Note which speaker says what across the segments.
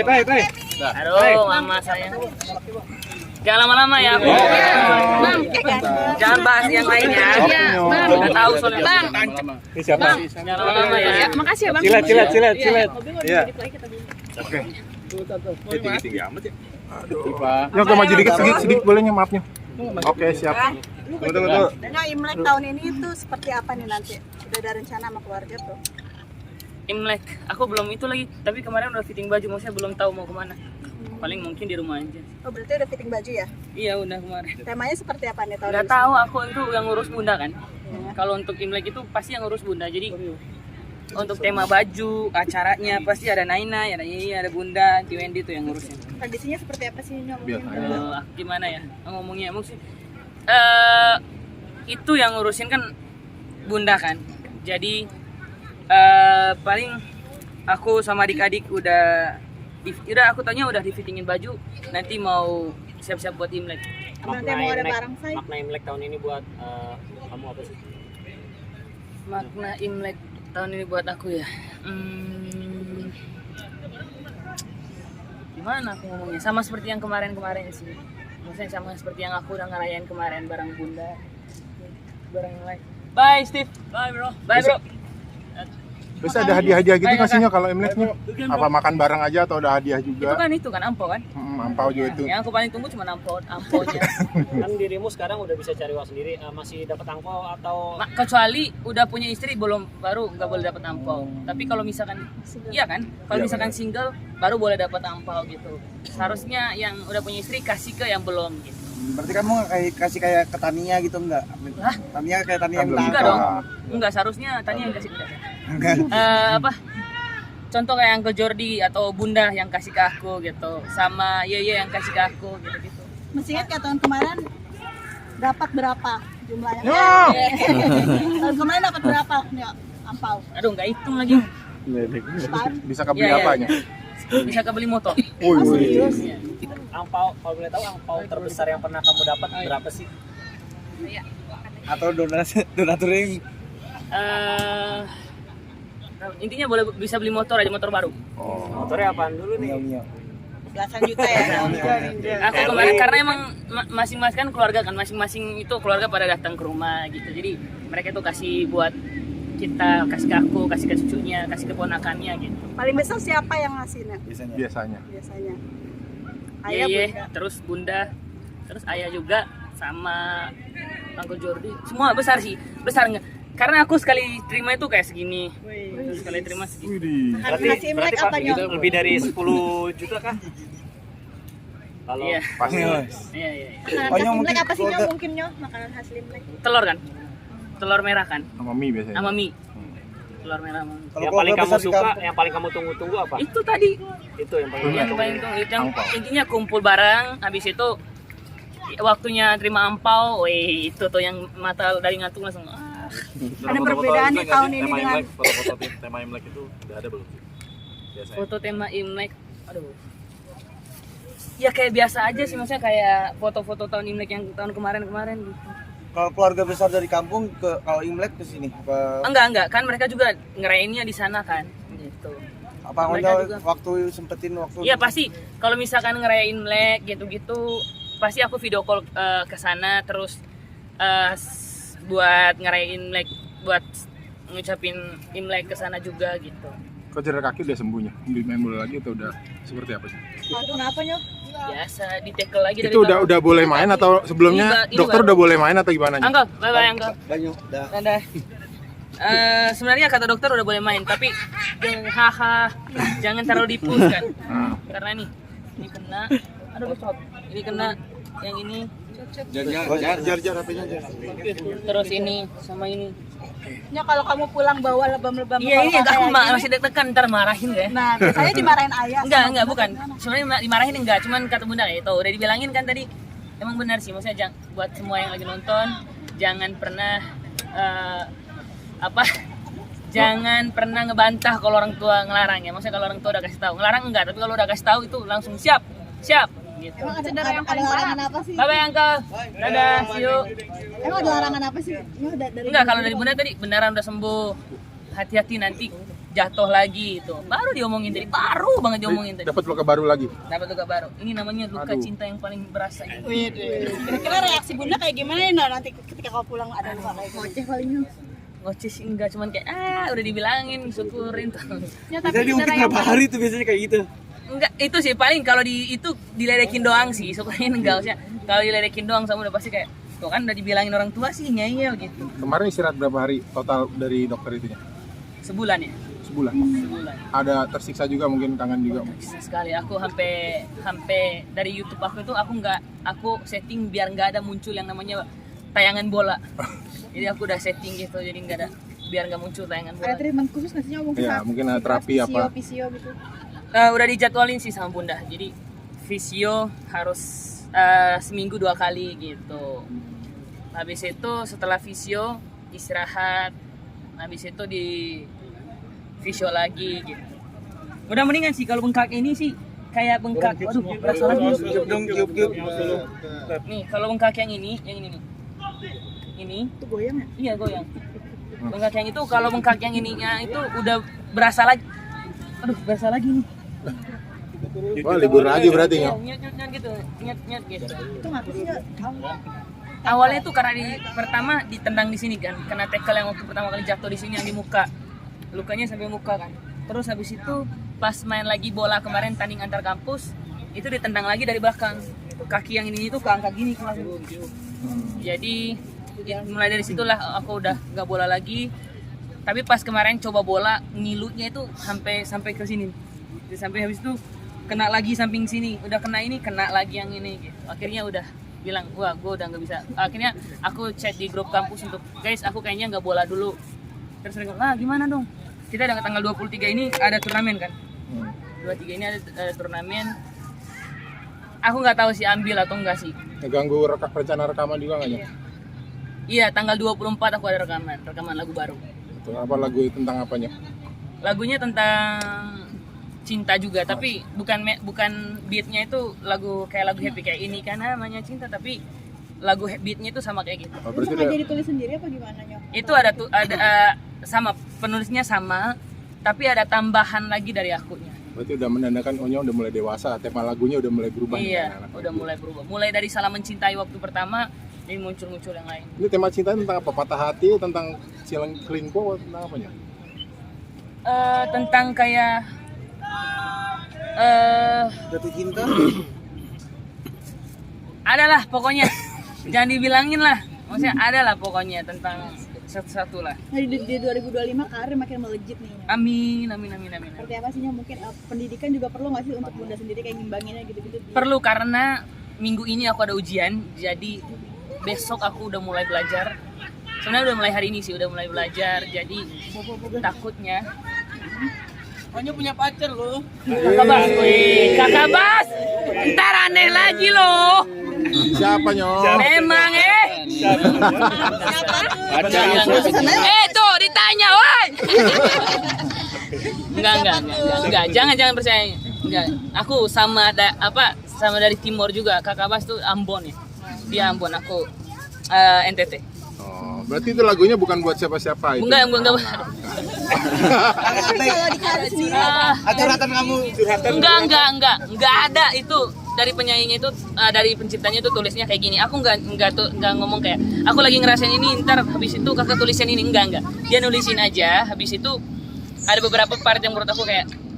Speaker 1: Aduh, mama sayang. Jangan lama-lama ya, Bu.
Speaker 2: Bang,
Speaker 1: Jangan bahas yang lainnya.
Speaker 2: Bang.
Speaker 1: Udah tahu soalnya.
Speaker 2: Bang.
Speaker 3: Ini siapa?
Speaker 1: Jangan lama-lama ya.
Speaker 2: Makasih ya, Bang.
Speaker 3: Silat. Iya.
Speaker 4: Oke.
Speaker 3: Tinggi amat ya. Nyok ke maju dikit sedikit bolehnya maafnya. Oke, siap. Tunggu.
Speaker 5: Nah, Imlek tahun ini itu seperti apa nih nanti? Udah ada rencana sama keluarga tuh?
Speaker 1: Imlek, aku belum itu lagi. Tapi kemarin udah fitting baju, maksudnya belum tahu mau kemana. Paling mungkin di rumah aja.
Speaker 5: Oh, berarti udah fitting baju ya?
Speaker 1: Iya, udah kemarin.
Speaker 5: Temanya seperti apa nih tahun
Speaker 1: Nggak
Speaker 5: ini?
Speaker 1: tahu, aku itu yang ngurus bunda kan. Kalau untuk Imlek itu pasti yang ngurus bunda. Jadi untuk tema baju, acaranya pasti ada Naina, ada Yeye, ada Bunda, di Wendy tuh yang ngurusin.
Speaker 5: Tradisinya seperti apa sih Nyok?
Speaker 1: Gimana ya ngomongnya mungkin itu yang ngurusin kan Bunda kan. Jadi paling aku sama adik-adik udah aku tanya udah difittingin baju, nanti mau siap-siap buat Imlek.
Speaker 5: Nanti mau ada barang saya?
Speaker 6: Makna Imlek tahun ini buat kamu apa sih?
Speaker 1: Makna Imlek tahun ini buat aku ya, gimana aku ngomongnya, sama seperti yang kemarin-kemarin sih. Maksudnya sama seperti yang aku udah ngerayain kemarin bareng Bunda, bareng yang lain. Bye Steve. Bye bro.
Speaker 3: Terus ada hadiah-hadiah gitu ngasihnya kalau Imleknya? Apa makan bareng aja atau ada hadiah juga?
Speaker 1: Itu kan ampau kan?
Speaker 3: Ampau juga itu.
Speaker 1: Yang aku paling tunggu cuma amponya.
Speaker 6: Kan dirimu sekarang udah bisa cari uang sendiri, masih dapat angpau atau
Speaker 1: Kecuali udah punya istri baru nggak boleh dapat ampau. Tapi kalau misalkan iya kan, kalau misalkan single baru boleh dapat ampau gitu. Seharusnya yang udah punya istri kasih ke yang belum gitu.
Speaker 4: Berarti kamu kasih kayak ke Tania gitu enggak?
Speaker 1: Hah?
Speaker 4: Tania kayak Tania yang
Speaker 1: Enggak
Speaker 4: minta.
Speaker 1: dong. Enggak, seharusnya Tanya yang kasih ke saya.
Speaker 4: Enggak.
Speaker 1: Contoh kayak Uncle Jordi atau Bunda yang kasih ke aku gitu, sama Yeye yang kasih ke aku gitu-gitu.
Speaker 5: Masih ingat kayak tahun kemarin dapat berapa jumlahnya? Tahun kemarin dapat berapa? Nyok, ampau.
Speaker 1: Aduh, nggak hitung lagi.
Speaker 3: Bisa kebeli
Speaker 1: Iya,
Speaker 3: apanya?
Speaker 1: Bisa kebeli motor.
Speaker 5: Serius?
Speaker 1: Iya.
Speaker 6: angpau, kalau boleh tahu angpau terbesar yang pernah kamu dapat berapa sih?
Speaker 4: Atau donatur yang
Speaker 1: Intinya bisa beli motor aja, motor baru.
Speaker 6: Motornya apaan dulu nih?
Speaker 4: Mio.
Speaker 5: Belasan juta ya?
Speaker 1: Aku kemarin karena emang masing-masing kan keluarga kan, masing-masing itu keluarga pada datang ke rumah gitu. Jadi mereka tuh kasih buat kita, kasih ke aku, kasih ke cucunya, kasih ke ponakannya gitu.
Speaker 5: Paling besar siapa yang ngasihnya?
Speaker 3: Biasanya.
Speaker 5: Biasanya. Ayah,
Speaker 1: Iya,
Speaker 5: Bunda.
Speaker 1: terus Bunda, terus Ayah juga sama Uncle Jordi. Semua besar sih, besar nggak? Karena aku sekali terima itu kayak segini, terus sekali terima segini.
Speaker 5: Ngasih Imlek apa Nyok?
Speaker 6: Lebih dari 10 juta kah? Kalau
Speaker 1: Iya.
Speaker 3: Pasti.
Speaker 1: Iya.
Speaker 5: Makanan khas Imlek apa sih Nyok mungkin Nyok? Makanan khas Imlek.
Speaker 1: Telur kan? Telur merah kan?
Speaker 3: Sama mie biasanya.
Speaker 1: Sama mie. Telur merah sama mie.
Speaker 6: yang paling kamu suka, yang paling kamu tunggu-tunggu apa?
Speaker 1: Itu tadi.
Speaker 6: Itu yang paling
Speaker 1: Yang paling yang intinya kumpul bareng, habis itu waktunya terima ampau, itu tuh yang mata dari ngantuk langsung.
Speaker 5: Ada perbedaan nih tahun ini dengan
Speaker 7: foto-foto tema Imlek itu udah ada belum? Biasanya.
Speaker 1: Foto tema Imlek, aduh. Ya kayak biasa aja sih, maksudnya kayak foto-foto tahun Imlek yang tahun kemarin-kemarin gitu.
Speaker 4: Kalau keluarga besar dari kampung kalau Imlek ke sini apa
Speaker 1: Enggak, kan mereka juga ngerayainnya di sana kan, gitu. Mereka juga.
Speaker 4: waktu sempetin waktu
Speaker 1: Iya pasti, kalau misalkan ngerayain Imlek gitu-gitu, pasti aku video call ke sana terus buat ngerayain Imlek, buat ngucapin Imlek ke sana juga gitu.
Speaker 3: Kok cedera kaki udah sembuhnya? Main bola lagi atau udah seperti apa sih?
Speaker 5: kenapa Nyok?
Speaker 1: Biasa di tackle lagi dari
Speaker 3: Itu
Speaker 1: bawah.
Speaker 3: udah boleh main atau sebelumnya
Speaker 1: Ini
Speaker 3: dokter
Speaker 1: baru.
Speaker 3: udah boleh main atau gimana?
Speaker 1: Uncle, bye-bye Uncle.
Speaker 4: banyak dah.
Speaker 1: Dadah. Sebenarnya kata dokter udah boleh main, tapi jangan terlalu dipus kan. Karena ini kena, aduh bocor. Ini kena yang ini,
Speaker 3: Jar HP-nya jar.
Speaker 1: terus ini sama ini.
Speaker 5: Nyok, kalau kamu pulang bawa lebam-lebam
Speaker 1: Iya ini
Speaker 5: kalau
Speaker 1: aku
Speaker 5: kayak gini.
Speaker 1: masih deg-degan ntar marahin ya.
Speaker 5: Nah, biasanya dimarahin ayah.
Speaker 1: Enggak bukan. Sebenarnya dimarahin enggak, cuman kata bunda kayak itu udah dibilangin kan tadi. Emang benar sih, maksudnya buat semua yang lagi nonton jangan pernah jangan pernah ngebantah kalau orang tua ngelarang ya. Maksudnya kalau orang tua udah kasih tahu, ngelarang enggak, tapi kalau udah kasih tahu itu langsung siap gitu.
Speaker 5: Emang ada larangan apa sih?
Speaker 1: Bye bye Uncle. Dadah, see you.
Speaker 5: Emang ada larangan apa sih? Nyok, dari
Speaker 1: Enggak, kalau dari bunda tadi beneran udah sembuh. Hati-hati nanti jatuh lagi itu. Baru diomongin tadi, baru banget diomongin tadi.
Speaker 3: Dapat luka baru lagi.
Speaker 1: Dapat luka baru. Ini namanya luka
Speaker 3: Aduh.
Speaker 1: cinta yang paling berasa gitu.
Speaker 5: Kira-kira reaksi bunda kayak gimana nih Nah, nanti ketika kau pulang ada luka kayak gitu? Ngoceh palingnya.
Speaker 1: Ngoceh sih enggak, cuman kayak udah dibilangin, syukurin tuh.
Speaker 5: Ya,
Speaker 4: Jadi mungkin berapa hari tuh biasanya kayak gitu?
Speaker 1: Enggak, itu sih paling kalau itu diledekin doang sih, syukurin enggak usah. Kalau diledekin doang sama udah pasti kayak tuh kan udah dibilangin orang tua sih ngeyel gitu.
Speaker 3: Kemarin istirahat berapa hari total dari dokter itunya?
Speaker 1: Sebulan ya?
Speaker 3: Sebulan.
Speaker 1: Sebulan.
Speaker 3: Ada tersiksa juga mungkin, kangen juga.
Speaker 1: Sekali aku sampai dari YouTube aku itu aku setting biar nggak ada muncul yang namanya tayangan bola. Jadi aku udah setting gitu, jadi nggak ada biar nggak muncul tayangan bola.
Speaker 5: Ada treatment khusus nggak sih ngomong
Speaker 3: Ya, mungkin ada terapi apa.
Speaker 5: Fisio gitu.
Speaker 1: Udah dijadwalin sih sama bunda, jadi visio harus seminggu 2 kali gitu. Habis itu setelah visio istirahat, habis itu di visio lagi gitu. Udah mendingan sih kalau bengkak ini sih kayak bengkak. Waduh, berasa lagi. Nih, kalau bengkak yang ini nih. Ini
Speaker 5: Itu goyang ya?
Speaker 1: iya goyang. Bengkak yang itu kalau bengkak yang ininya itu udah berasa lagi. Aduh, berasa lagi nih.
Speaker 3: Wah, libur lagi berarti ya.
Speaker 1: Nyet gitu. Nyet gitu.
Speaker 5: Itu ngapain sih nggak tahu?
Speaker 1: Awalnya tuh karena pertama ditendang di sini kan, kena tackle yang waktu pertama kali jatuh di sini yang di muka. Lukanya sampai muka kan. Terus habis itu pas main lagi bola kemarin tanding antar kampus, itu ditendang lagi dari belakang. Kaki yang ini tuh keangkat gini kelas. Jadi ya, mulai dari situlah aku udah nggak bola lagi. Tapi pas kemarin coba bola ngilunya itu sampai ke sini. Jadi sampai habis itu kena lagi samping sini, udah kena ini kena lagi yang ini gitu. Akhirnya udah bilang wah gue udah nggak bisa. Akhirnya aku chat di grup kampus untuk guys aku kayaknya nggak bola dulu. Terus mereka gimana dong, kita udah tanggal 23 ini ada turnamen kan. 23 ini ada turnamen. Aku nggak tahu sih ambil atau enggak sih.
Speaker 3: Ngeganggu rencana rekaman juga nggak ya?
Speaker 1: Iya, tanggal 24 aku ada rekaman lagu baru.
Speaker 3: Itu apa lagu tentang apanya?
Speaker 1: Lagunya tentang cinta juga, tapi bukan beatnya itu lagu kayak lagu happy kayak ini kan namanya cinta, tapi lagu beatnya itu sama kayak gitu.
Speaker 3: Oh,
Speaker 5: Itu
Speaker 3: berarti
Speaker 5: sengaja
Speaker 3: udah,
Speaker 5: ditulis sendiri apa gimana Nyok?
Speaker 1: Itu ada sama penulisnya sama, tapi ada tambahan lagi dari akunya.
Speaker 3: berarti udah menandakan Onya udah mulai dewasa, tema lagunya udah mulai berubah.
Speaker 1: Iya,
Speaker 3: nih,
Speaker 1: udah mulai berubah. Mulai dari salah mencintai waktu pertama, ini muncul yang lain.
Speaker 3: Ini tema cinta tentang apa? Patah hati, tentang selingkuh, tentang apanya?
Speaker 1: Tentang kayak
Speaker 4: Jatuh cinta.
Speaker 1: adalah pokoknya jangan dibilangin lah, maksudnya adalah pokoknya tentang satu lah.
Speaker 5: Nah, di 2025 karir makin melejit nih. Nyok.
Speaker 1: Amin.
Speaker 5: Seperti apa sih Nyok? Mungkin pendidikan juga perlu nggak sih untuk bunda sendiri kayak ngimbanginnya gitu-gitu?
Speaker 1: Perlu karena minggu ini aku ada ujian, jadi besok aku udah mulai belajar. Sebenarnya udah mulai hari ini sih udah mulai belajar, jadi takutnya.
Speaker 4: Onya punya pacar loh.
Speaker 1: Kakak Bas, ntar aneh lagi loh.
Speaker 3: Siapa Nyok?
Speaker 1: Memang tuh ditanya, woi. Enggak, jangan percaya. Enggak, aku sama dari Timor juga. Kakak Bas tuh Ambon ya. Dia Ambon, aku NTT.
Speaker 3: Oh, berarti itu lagunya bukan buat siapa-siapa itu.
Speaker 1: Enggak.
Speaker 5: Tapi kalau di karir sendiri
Speaker 4: Curhatan kamu.
Speaker 1: Enggak ada itu dari penyanyinya itu dari penciptanya itu tulisnya kayak gini. Aku enggak ngomong kayak aku lagi ngerasain ini ntar habis itu kakak tulisin ini enggak. Dia nulisin aja, habis itu ada beberapa part yang menurut aku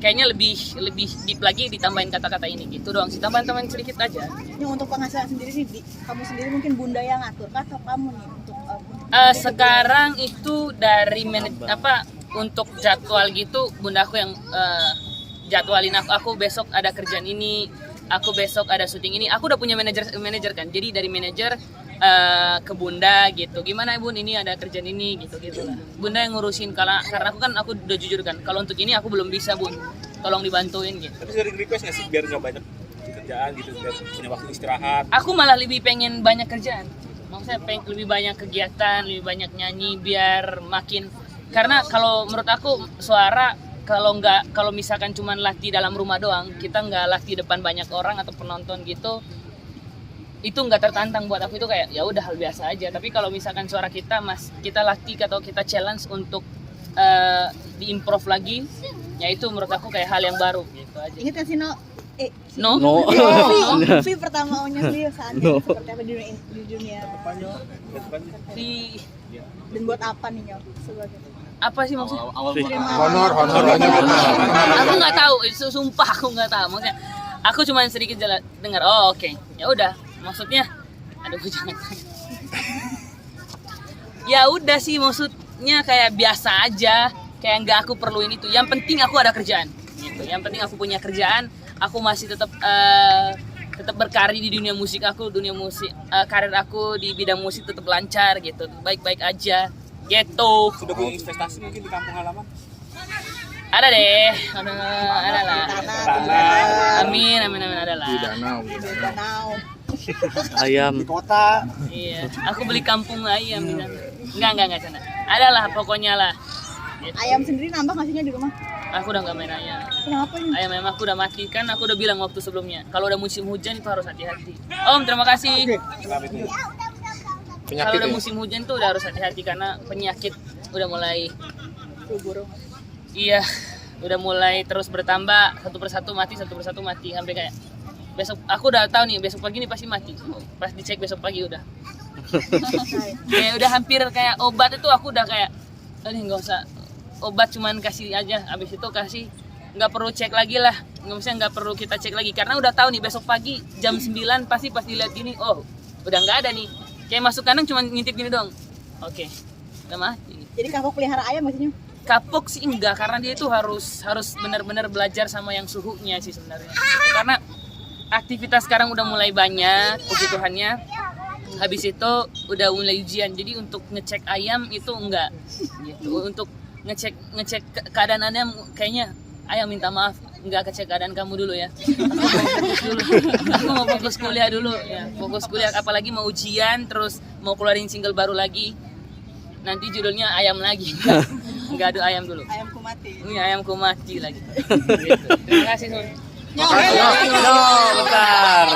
Speaker 1: kayaknya lebih deep lagi ditambahin kata-kata ini gitu doang sih, tambahin sedikit aja.
Speaker 5: Nyok, untuk penghasilan sendiri nih, kamu sendiri mungkin bunda yang ngatur kah atau kamu nih untuk
Speaker 1: Sekarang itu dari untuk jadwal gitu bunda aku yang jadwalin aku besok ada kerjaan ini, aku besok ada syuting ini. Aku udah punya manajer kan, jadi dari manajer ke bunda gitu, gimana bun ini ada kerjaan ini gitu lah. Bunda yang ngurusin karena aku udah jujur kan, kalau untuk ini aku belum bisa bun, tolong dibantuin gitu.
Speaker 7: Tapi sering request nggak sih biar nggak banyak kerjaan gitu, biar punya waktu istirahat?
Speaker 1: Aku malah lebih pengen banyak kerjaan, maksudnya lebih banyak kegiatan, lebih banyak nyanyi biar makin, karena kalau menurut aku suara kalau misalkan cuma latih dalam rumah doang, kita nggak latih depan banyak orang atau penonton gitu, itu nggak tertantang buat aku. Itu kayak ya udah hal biasa aja. Tapi kalau misalkan suara kita latih atau kita challenge untuk diimprove lagi, ya itu menurut aku kayak hal yang baru gitu aja.
Speaker 5: Ingat kan sih
Speaker 1: No?
Speaker 5: V pertama O-nya Vio saat ini seperti apa di dunia
Speaker 1: Di
Speaker 5: dan buat apa nih Nyok sebagai
Speaker 1: apa sih maksudnya?
Speaker 3: Honor
Speaker 1: Aku nggak tahu, sumpah aku nggak tahu. Maksudnya aku cuma sedikit dengar. Oh oke, ya udah. Maksudnya, aduh jangan. Ya udah sih, maksudnya kayak biasa aja, kayak nggak aku perluin itu. Yang penting aku ada kerjaan. Gitu. Yang penting aku punya kerjaan. Aku masih tetap berkarir di dunia musik aku, karir aku di bidang musik tetap lancar gitu, baik-baik aja gitu.
Speaker 4: Sudah punya investasi mungkin di kampung halaman?
Speaker 1: Ada deh, ada lah. Amin, ada lah.
Speaker 3: Di danau.
Speaker 2: Ayam.
Speaker 4: Di kota.
Speaker 1: Iya, aku beli kampung ayam di sana. Enggak sana. Ada lah pokoknya lah. Gitu.
Speaker 5: ayam sendiri nambah ngasihnya di rumah?
Speaker 1: Aku udah nggak main ayam.
Speaker 5: Kenapa nih?
Speaker 1: Ayam memang aku udah mati kan, aku udah bilang waktu sebelumnya. Kalau udah musim hujan itu harus hati-hati. Om, terima kasih. Kalau udah musim hujan tuh udah harus hati-hati karena penyakit udah mulai. Iya, udah mulai terus bertambah, satu persatu mati sampai kayak besok aku udah tahu nih besok pagi nih pasti mati. Pas dicek besok pagi udah. Kayak udah hampir kayak obat itu aku udah kayak nggak usah obat, cuman kasih aja, habis itu kasih, nggak perlu cek lagi lah, nggak perlu kita cek lagi karena udah tahu nih besok pagi jam 9 pasti pas dilihat gini, oh udah nggak ada nih, kayak masuk kandang cuma ngintip gini doang, oke, udah mati.
Speaker 5: Jadi kapok pelihara ayam maksudnya?
Speaker 1: Kapok sih enggak, karena dia itu harus benar-benar belajar sama yang suhunya sih sebenarnya, karena aktivitas sekarang udah mulai banyak, puji Tuhannya. Habis itu udah mulai ujian, jadi untuk ngecek ayam itu enggak gitu. Untuk ngecek keadaan ayam kayaknya ayam minta maaf, enggak ngecek keadaan kamu dulu ya. Aku mau fokus kuliah dulu ya, fokus kuliah, apalagi mau ujian terus mau keluarin single baru lagi. Nanti judulnya ayam lagi. Enggak ada ayam dulu.
Speaker 5: Ayamku mati.
Speaker 1: Ini ayamku mati lagi. Gitu. Terima kasih, Sun.
Speaker 2: Bentar.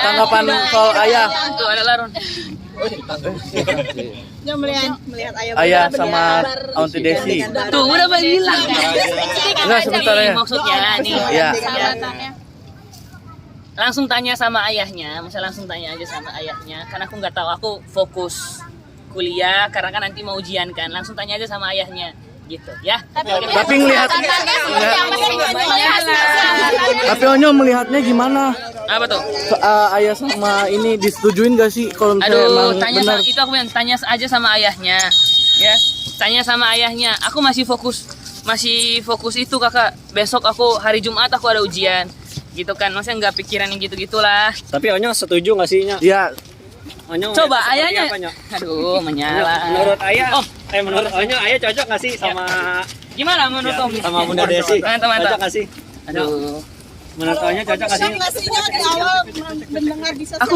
Speaker 2: Tanggapan soal ayah.
Speaker 1: Tuh ada larun.
Speaker 5: Dia melihat ayam.
Speaker 2: Ayah sama Aunty Desi.
Speaker 1: Tuh udah bilang kan.
Speaker 2: Enggak, sebentar ya.
Speaker 1: Maksudnya nih.
Speaker 2: Iya.
Speaker 1: Langsung tanya sama ayahnya, misalnya langsung tanya aja sama ayahnya. Karena aku nggak tahu, aku fokus kuliah karena kan nanti mau ujian kan. Langsung tanya aja sama ayahnya. Gitu ya.
Speaker 2: Tapi Tapi Onyo melihatnya gimana?
Speaker 1: Apa tuh?
Speaker 2: Ayah sama ini disetujuin gak sih kalau misalnya
Speaker 1: Aduh,
Speaker 2: emang
Speaker 1: tanya
Speaker 2: benar?
Speaker 1: itu aku bilang tanya aja sama ayahnya. Ya, tanya sama ayahnya. Aku masih fokus itu kakak. Besok aku hari Jumat aku ada ujian. Gitu kan, maksudnya nggak pikiran yang gitu-gitulah.
Speaker 6: Tapi Onyo setuju nggak sih, Nya?
Speaker 2: Ya,
Speaker 6: Onyo
Speaker 1: Coba
Speaker 6: seperti
Speaker 1: ayahnya.
Speaker 6: apa, Nya?
Speaker 1: Aduh, menyala.
Speaker 6: Menurut ayah,
Speaker 1: Oh,
Speaker 6: menurut Onyo, ayah cocok nggak sih sama
Speaker 1: gimana menurut Om?
Speaker 6: sama Bunda Desi?
Speaker 1: Mantap.
Speaker 6: Cocok nggak sih?
Speaker 1: Aduh.
Speaker 6: Menurut Onyo cocok nggak sih?
Speaker 5: Ngasihnya di awal mendengar di sosial
Speaker 1: Aku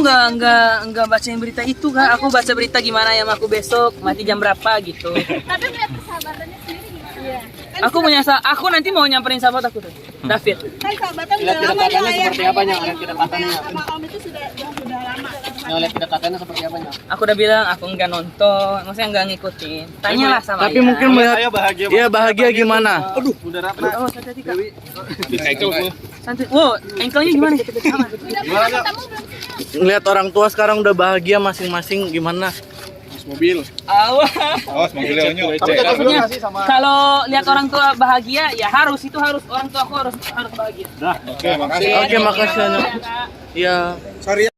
Speaker 1: nggak bacain berita itu kak. Aku baca berita gimana yang aku besok mati jam berapa gitu.
Speaker 5: Tapi melihat persahabatannya sendiri gimana? Iya.
Speaker 1: Aku aku nanti mau nyamperin sahabat aku tuh, David.
Speaker 5: Kan sahabatan udah lama nih ayah.
Speaker 6: seperti apa, Nya? Lihat kedekatannya.
Speaker 5: Sama Om itu sudah lama.
Speaker 6: Lihat kedekatannya seperti apa, Nya?
Speaker 1: Aku udah bilang aku nggak nonton, maksudnya nggak ngikutin. Tanyalah sama
Speaker 2: tapi
Speaker 1: ayah.
Speaker 2: mungkin melihat
Speaker 6: Ayah bahagia.
Speaker 2: ya bahagia gimana?
Speaker 6: Aduh, Bunda Ratna.
Speaker 1: Oh, santai kak. Santai. Wow, engkelnya gimana?
Speaker 2: Ngelihat orang tua sekarang udah bahagia masing-masing gimana?
Speaker 3: Mobil.
Speaker 1: Awah.
Speaker 3: Awas mobilnya Onyo.
Speaker 1: Maksudnya kalau lihat orang tua bahagia ya harus orang tua aku harus bahagia.
Speaker 3: Oke, makasih.
Speaker 2: Oke, makasih Onyo. Ya.
Speaker 3: Sorry ya.